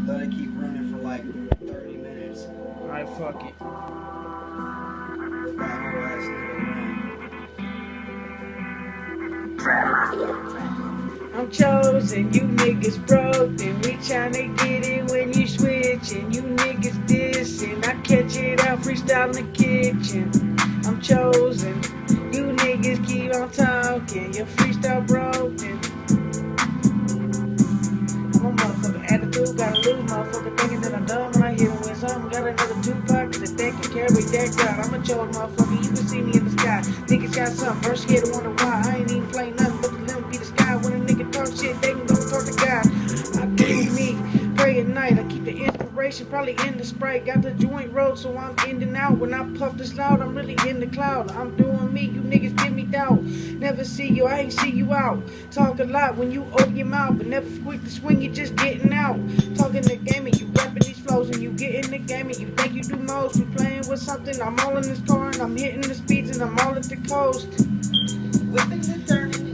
Let it keep running for like 30 minutes. Alright, fuck it. Let that whole ass nigga run. I'm chosen, you niggas broke, and we tryna get it when you switching. You niggas dissing, I catch it out, freestyle in the kitchen. I'm chosen, you niggas keep on talking, your freestyle broken. I'm a motherfucking attitude, gotta lose, motherfucker thinking that I'm dumb when I hit him with something. Got another two pockets that they can carry that God. I'm a chosen motherfucker, you can see me in the sky. Niggas got something, first scared to wonder why. I ain't even playing nothing but to them be the sky. When a nigga talk shit, they can go talk to God. I do me, pray at night, I keep the inspiration probably in the spray. Got the joint road, so I'm in and out. When I puff this loud, I'm really in the cloud. I'm doing me, you niggas give me doubt. Never see you, I ain't see you out. Talk a lot when you open your mouth, but never quick to swing, you just getting out. Talking the game and you rapping these flows, and you get in the game and you think you do most. We playing with something, I'm all in this car and I'm hitting the speeds and I'm all at the coast. Whipping and turning.